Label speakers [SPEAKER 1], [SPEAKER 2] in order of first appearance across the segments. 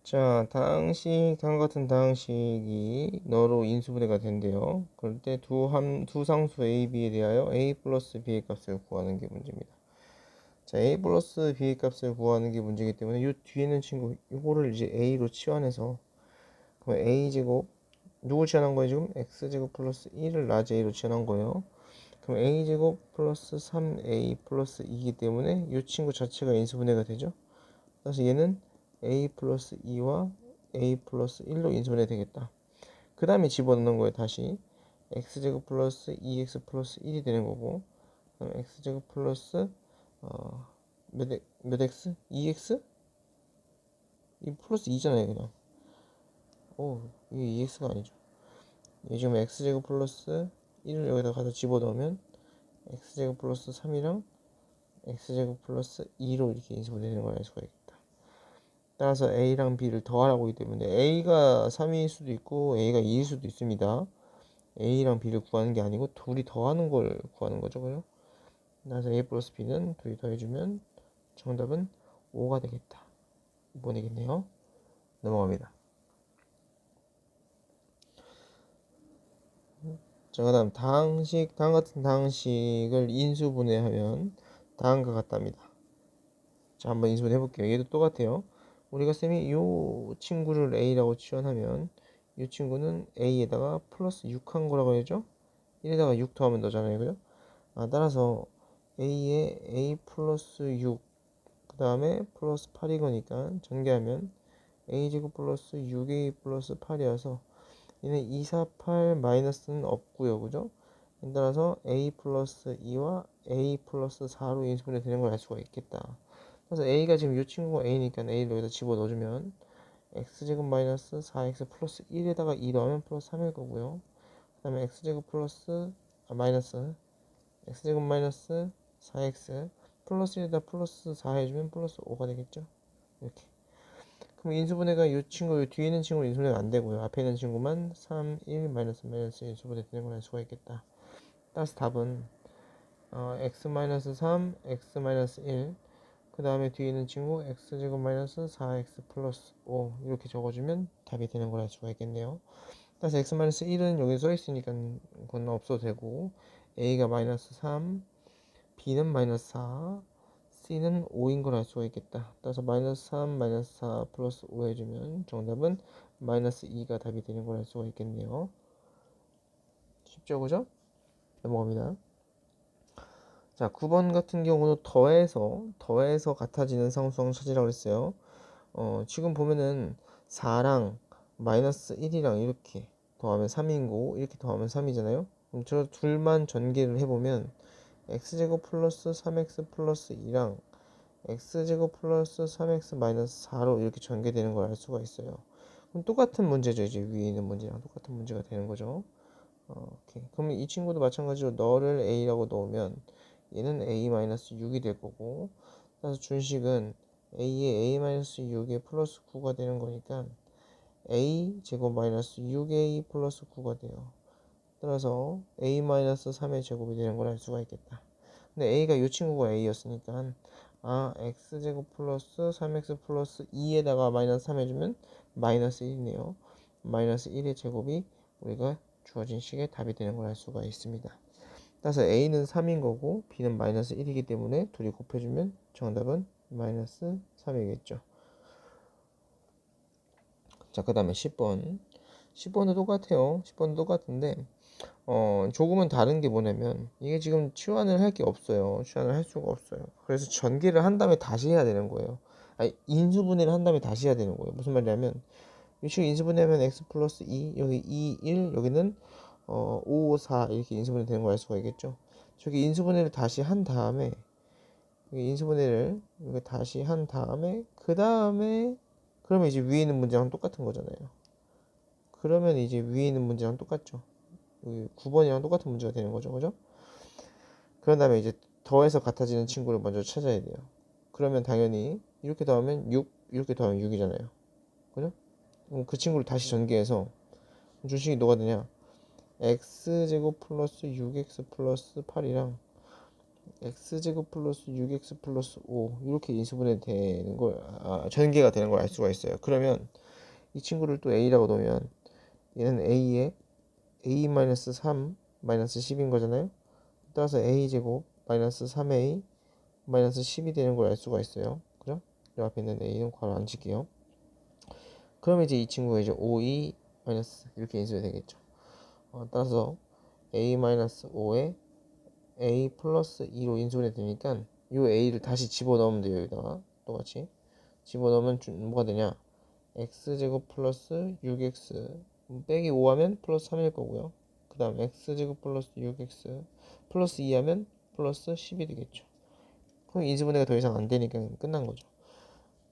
[SPEAKER 1] 자, 다음 같은 다항식이 너로 인수분해가 된대요. 그럴 때 두 상수 A, B에 대하여 A 플러스 B의 값을 구하는 게 문제입니다. 자, A 플러스 B의 값을 구하는 게 문제이기 때문에 이 뒤에 있는 친구, 이거를 이제 A로 치환해서, 그럼 A제곱, 누구 치환한 거예요, 지금? X제곱 플러스 1을 라지 A로 치환한 거예요. 그럼 A제곱 플러스 3A 플러스 2이기 때문에 이 친구 자체가 인수분해가 되죠. 그래서 얘는 A 플러스 2와 A 플러스 1로 인수분해 되겠다. 그 다음에 집어넣는 거예요. 다시 x제곱 플러스 2x 플러스 1이 되는 거고, 그다음 x제곱 플러스 몇 x? 2x? 이 플러스 2잖아요 그냥. 이게 2x가 아니죠. 이 지금 x제곱 플러스 1을 여기다 가서 집어넣으면 x제곱 플러스 3이랑 x제곱 플러스 2로 이렇게 인수분해 되는 걸 알 수가 있겠다. 따라서 A랑 B를 더하라고 하기 때문에 A가 3일 수도 있고 A가 2일 수도 있습니다. A랑 B를 구하는 게 아니고 둘이 더하는 걸 구하는 거죠. 그죠? 따라서 A 플러스 B는 둘이 더해주면 정답은 5가 되겠다. 5번이겠네요. 넘어갑니다. 자, 그 다음 다음 같은 다항식을 인수분해하면 다음과 같답니다. 자, 한번 인수분해 해볼게요. 얘도 똑같아요. 우리가 쌤이 이 친구를 A라고 치환하면 이 친구는 A에다가 플러스 6 한 거라고 해야죠. 1에다가 6 더하면 너잖아요. 그죠? 따라서 A에 A 플러스 6, 그 다음에 플러스 8이 거니까 전개하면 A제곱 플러스 6A 플러스 8이어서 얘는 2, 4, 8 마이너스는 없고요. 그죠? 따라서 A 플러스 2와 A 플러스 4로 인수분해 되는 걸 알 수가 있겠다. 그래서 A가 지금 이 친구가 A니까 A를 여기다 집어넣어주면 X제곱 마이너스 4X 플러스 1에다가 2 넣으면 플러스 3일 거고요. 그 다음에 X제곱 플러스 마이너스 X제곱 마이너스 4X 플러스 1에다 플러스 4 해주면 플러스 5가 되겠죠. 이렇게. 그럼 인수분해가 이 친구, 이 뒤에 있는 친구는 인수분해가 안 되고요. 앞에 있는 친구만 3, 1, 마이너스 인수분해 되는 걸 알 수가 있겠다. 따라서 답은 x-3, x-1, 그 다음에 뒤에 있는 친구 x제곱 마이너스 4x 플러스 5 이렇게 적어주면 답이 되는 걸 알 수가 있겠네요. 따라서 x-1은 여기 써 있으니까 그건 없어도 되고, a가 마이너스 3, b는 마이너스 4, c는 5인 걸 알 수가 있겠다. 따라서 마이너스 3, 마이너스 4 플러스 5 해주면 정답은 마이너스 2가 답이 되는 걸 알 수가 있겠네요. 쉽죠, 그죠? 넘어갑니다. 자, 9번 같은 경우는 더해서 같아지는 상수항 찾으라고 했어요. 지금 보면은 4랑 마이너스 1이랑 이렇게 더하면 3이고 이렇게 더하면 3이잖아요. 그럼 저 둘만 전개를 해보면 x제곱 플러스 3x 플러스 2랑 x제곱 플러스 3x 마이너스 4로 이렇게 전개되는 걸 알 수가 있어요. 그럼 똑같은 문제죠. 이제 위에 있는 문제랑 똑같은 문제가 되는 거죠. 오케이. 그러면 이 친구도 마찬가지로 너를 a라고 넣으면 얘는 a-6이 될 거고, 따라서 준식은 a에 a-6에 플러스 9가 되는 거니까 a 제곱 마이너스 6a 플러스 9가 돼요. 따라서 a-3의 제곱이 되는 걸 알 수가 있겠다. 근데 a가 이 친구가 a였으니까 x제곱 플러스 3x 플러스 2에다가 마이너스 3 해주면 마이너스 1이네요. 마이너스 1의 제곱이 우리가 주어진 식의 답이 되는 걸 알 수가 있습니다. 따라서 a는 3인 거고 b는 마이너스 1이기 때문에 둘이 곱해주면 정답은 마이너스 3이겠죠. 자, 그 다음에 10번. 10번도 똑같아요. 10번도 똑같은데 조금은 다른 게 뭐냐면 이게 지금 치환을 할 게 없어요. 치환을 할 수가 없어요. 그래서 전개를 한 다음에 다시 해야 되는 거예요. 아니, 인수분해를 한 다음에 다시 해야 되는 거예요. 무슨 말이냐면 이식 인수분해하면 x 플러스 2, 여기 2, 1, 여기는 5, 4 이렇게 인수분해 되는 걸 알 수가 있겠죠. 저기 인수분해를 다시 한 다음에 여기 인수분해를 이거 다시 한 다음에 그 다음에 그러면 이제 위에 있는 문제랑 똑같은 거잖아요. 그러면 이제 위에 있는 문제랑 똑같죠. 9번이랑 똑같은 문제가 되는 거죠. 그죠? 그런 다음에 이제 더해서 같아지는 친구를 먼저 찾아야 돼요. 그러면 당연히 이렇게 더하면 6, 이렇게 더하면 6이잖아요. 그죠? 그럼 그 친구를 다시 전개해서 주식이 뭐가 되냐? x제곱 플러스 6x 플러스 8이랑 x제곱 플러스 6x 플러스 5 이렇게 인수분해 되는 걸 전개가 되는 걸 알 수가 있어요. 그러면 이 친구를 또 a라고 놓으면 얘는 a에 a 마이너스 3 마이너스 10인 거잖아요. 따라서 a제곱 마이너스 3a 마이너스 10이 되는 걸 알 수가 있어요. 그죠? 이 앞에 있는 a는 괄호 안 칠게요. 그러면 이제 이 친구가 이제 5e 마이너스 이렇게 인수가 되겠죠. 따라서 a 마이너스 5에 a 플러스 2로 인수분해 되니까 이 a를 다시 집어넣으면 돼요. 여기다가 똑같이 집어넣으면 뭐가 되냐, x제곱 플러스 6x 빼기 5 하면 플러스 3일 거고요. 그 다음 x제곱 플러스 6x 플러스 2 하면 플러스 10이 되겠죠. 그럼 인수분해가 더 이상 안 되니까 끝난 거죠.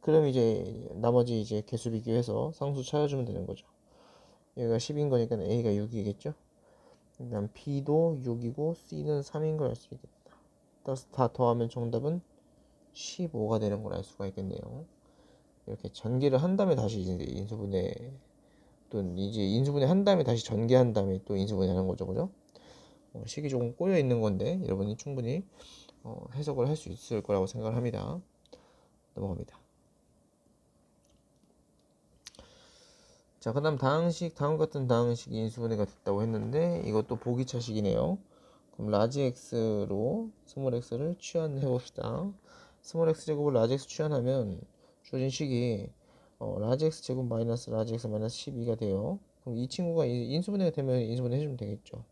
[SPEAKER 1] 그럼 이제 나머지 이제 개수 비교해서 상수 찾아주면 되는 거죠. 여기가 10인 거니까 a가 6이겠죠. 그 다음 b도 6이고 c는 3인 걸 알 수 있겠다. 따라서 다 더하면 정답은 15가 되는 걸 알 수가 있겠네요. 이렇게 전개를 한 다음에 다시 이제 인수분해, 또 이제 인수분해 한 다음에 다시 전개한 다음에 또 인수분해 하는 거죠. 그죠? 식이 조금 꼬여 있는 건데 여러분이 충분히 해석을 할 수 있을 거라고 생각을 합니다. 넘어갑니다. 자, 그 다음 다항식, 다음과 같은 다항식이 인수분해가 됐다고 했는데 이것도 보기차식이네요. 그럼 라지 x로 스몰 x를 취한해 봅시다. 스몰 x 제곱을 라지 x 취한하면 주어진 식이 라지 x 제곱 마이너스 라지 x 마이너스 12가 돼요. 그럼 이 친구가 인수분해가 되면 인수분해 해주면 되겠죠.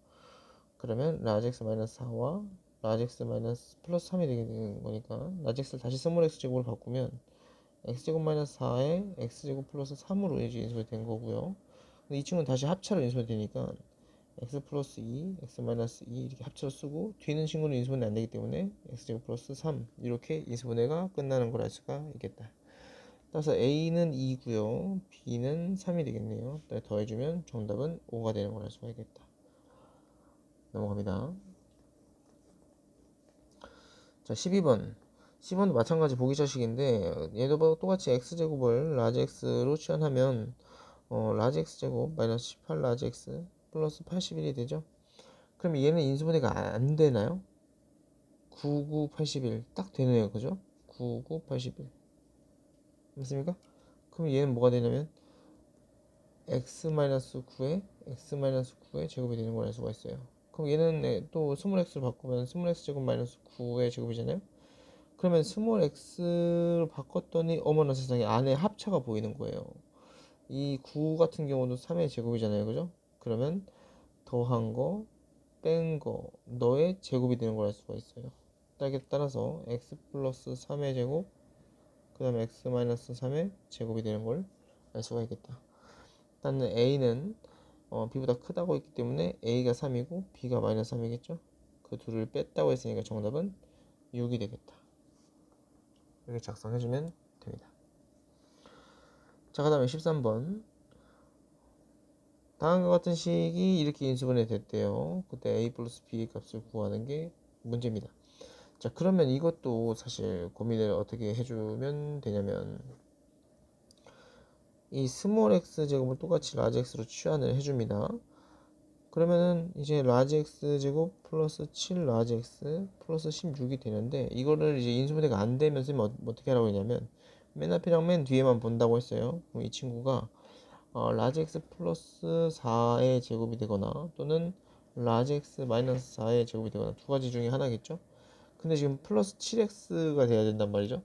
[SPEAKER 1] 그러면 라지 x 마이너스 4와 라지 x 마이너스 플러스 3이 되는 거니까 라지 x를 다시 스몰 x 제곱으로 바꾸면 x제곱 마이너스 4에 x제곱 플러스 3으로 이제 인수분해 된 거고요. 근데 이 친구는 다시 합차로 인수분해 되니까 x 플러스 2, x 마이너스 2 이렇게 합쳐서 쓰고 뒤는 친구는 인수분해 안 되기 때문에 x제곱 플러스 3 이렇게 인수분해가 끝나는 걸 알 수가 있겠다. 따라서 a는 2고요, b는 3이 되겠네요. 더해주면 정답은 5가 되는 걸 알 수가 있겠다. 넘어갑니다. 자, 12번. 10번도 마찬가지 보기자식인데 얘도 똑같이 x제곱을 라지 x로 취한하면 라지 x제곱 마이너스 18 라지 x 플러스 81이 되죠. 그럼 얘는 인수분해가 안 되나요? 99, 81 딱 되네요. 그죠? 99, 81 맞습니까? 그럼 얘는 뭐가 되냐면 x-9에 x-9의 제곱이 되는 걸 알 수가 있어요. 그럼 얘는 또 스몰 x를 바꾸면 스몰 x 제곱 마이너스 9의 제곱이잖아요. 그러면 스몰 x로 바꿨더니 어머나 세상에 안에 합차가 보이는 거예요. 이 9 같은 경우도 3의 제곱이잖아요. 그죠? 그러면 더한 거 뺀 거 너의 제곱이 되는 걸 알 수가 있어요. 따라서 x 플러스 3의 제곱 그 다음에 x 마이너스 3의 제곱이 되는 걸 알 수가 있겠다. 일단은 a는 b보다 크다고 했기 때문에 a가 3이고 b가 마이너스 3이겠죠. 그 둘을 뺐다고 했으니까 정답은 6이 되겠다. 이렇게 작성해주면 됩니다. 자, 그 다음에 13번. 다음과 같은 식이 이렇게 인수분해 됐대요. 그때 a 플러스 b 값을 구하는 게 문제입니다. 자, 그러면 이것도 사실 고민을 어떻게 해주면 되냐면 이 스몰 x 제곱을 똑같이 라지 x로 취한을 해줍니다. 그러면은 이제 라지 x 제곱 플러스 7 라지 x 플러스 16이 되는데 이거를 이제 인수분해가 안 되면 쓰면 어떻게 하라고 했냐면 맨 앞이랑 맨 뒤에만 본다고 했어요. 그럼 이 친구가 라지 x 플러스 4의 제곱이 되거나 또는 라지 x 마이너스 4의 제곱이 되거나 두 가지 중에 하나겠죠. 근데 지금 플러스 7x가 돼야 된단 말이죠.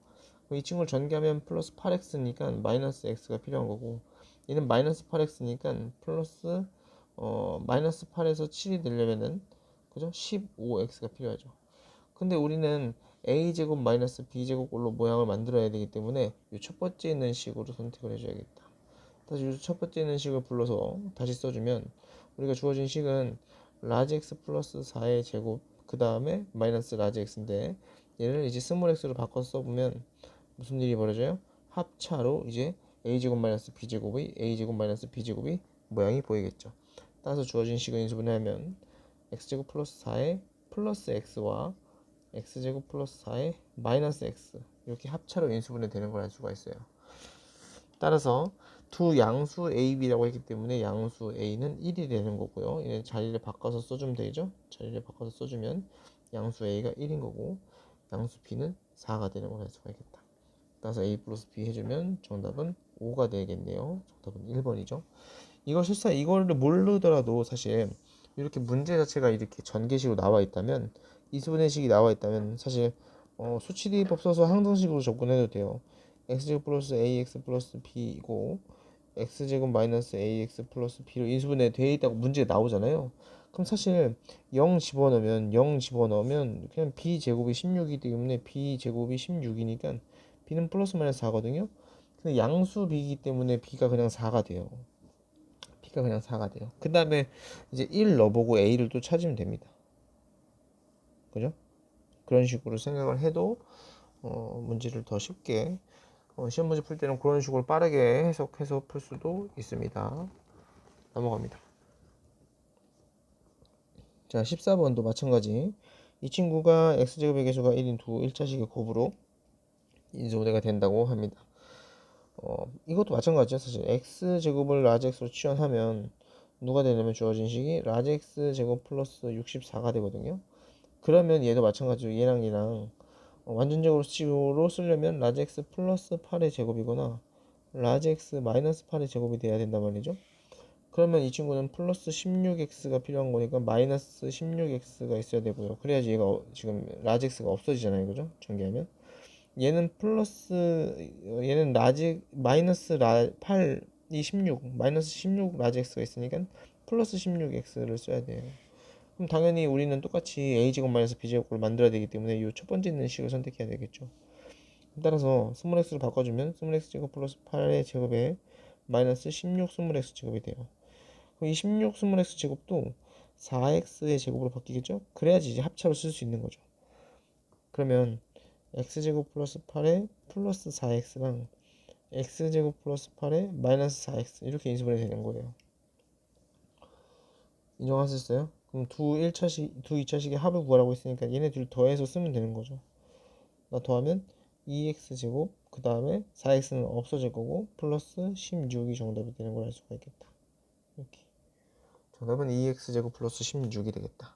[SPEAKER 1] 이 친구를 전개하면 플러스 8x니까 마이너스 x가 필요한 거고 얘는 마이너스 8x니까 플러스 마이너스 8에서 7이 되려면은 그죠? 15x가 필요하죠. 근데 우리는 a제곱 마이너스 b제곱꼴로 모양을 만들어야 되기 때문에 이 첫 번째 있는 식으로 선택을 해줘야겠다. 다시 이 첫 번째 있는 식을 불러서 다시 써주면 우리가 주어진 식은 라지 x 플러스 4의 제곱 그 다음에 마이너스 라지 x인데 얘를 이제 스몰 x로 바꿔서 써보면 무슨 일이 벌어져요? 합차로 이제 a제곱 마이너스 b제곱의 a제곱 마이너스 b제곱이 모양이 보이겠죠. 따라서 주어진 식을 인수분해하면 x제곱 플러스 4의 플러스 x와 x제곱 플러스 4의 마이너스 x 이렇게 합차로 인수분해 되는 걸 알 수가 있어요. 따라서 두 양수 a, b라고 했기 때문에 양수 a는 1이 되는 거고요. 얘는 자리를 바꿔서 써주면 되죠. 자리를 바꿔서 써주면 양수 a가 1인 거고 양수 b는 4가 되는 걸 알 수가 있겠다. 따라서 a 플러스 b 해주면 정답은 5가 되겠네요. 정답은 1번이죠. 이걸 실사 이거를 모르더라도 사실 이렇게 문제 자체가 이렇게 전개식으로 나와 있다면 이수분해식이 나와 있다면 사실 수치대입법 써서 항등식으로 접근해도 돼요. x제곱 플러스 ax 플러스 b이고 x제곱 마이너스 ax 플러스 b로 인수분해 되어 있다고 문제가 나오잖아요. 그럼 사실 0 집어넣으면 그냥 b제곱이 16이기 때문에 b제곱이 16이니까 b는 플러스 마이너스 4거든요. 근데 양수 b이기 때문에 b가 그냥 4가 돼요. b가 그냥 4가 돼요. 그 다음에 이제 1 넣어보고 a를 또 찾으면 됩니다. 그죠? 그런 식으로 생각을 해도 문제를 더 쉽게 시험 문제 풀 때는 그런 식으로 빠르게 해석해서 풀 수도 있습니다. 넘어갑니다. 자, 14번도 마찬가지. 이 친구가 x제곱의 개수가 1인 두 1차식의 곱으로 인수분해가 된다고 합니다. 이것도 마찬가지죠. 사실 x제곱을 라지 x로 치환하면 누가 되냐면 주어진 식이 라지 x제곱 플러스 64가 되거든요. 그러면 얘도 마찬가지로 얘랑 완전적으로 식으로 쓰려면 라지 x 플러스 8의 제곱이거나 라지 x 마이너스 8의 제곱이 돼야 된단 말이죠. 그러면 이 친구는 플러스 16x가 필요한 거니까 마이너스 16x가 있어야 되고요. 그래야지 얘가 지금 라지 x가 없어지잖아요. 그죠? 전개하면 얘는 얘는 라지 마이너스 8이 16 마이너스 16 라지 x가 있으니까 플러스 16x를 써야 돼요. 그럼 당연히 우리는 똑같이 a제곱 마이너스 b제곱을 만들어야 되기 때문에 이 첫 번째 있는 식을 선택해야 되겠죠. 따라서 스몰 x를 바꿔주면 스몰 x 제곱 플러스 8의 제곱에 마이너스 16 스몰 x 제곱이 돼요. 그럼 이 16 스몰 x 제곱도 4x의 제곱으로 바뀌겠죠? 그래야지 이제 합차로 쓸 수 있는 거죠. 그러면 x제곱 플러스 8에 플러스 4x랑 x제곱 플러스 8에 마이너스 4x 이렇게 인수분해 되는 거예요. 인정하셨어요? 그럼 두 2차식의 합을 구하라고 했으니까 얘네 둘 더해서 쓰면 되는 거죠. 나 더하면 2x제곱 그 다음에 4x는 없어질 거고 플러스 16이 정답이 되는 걸 알 수가 있겠다. 이렇게 정답은 2x제곱 플러스 16이 되겠다.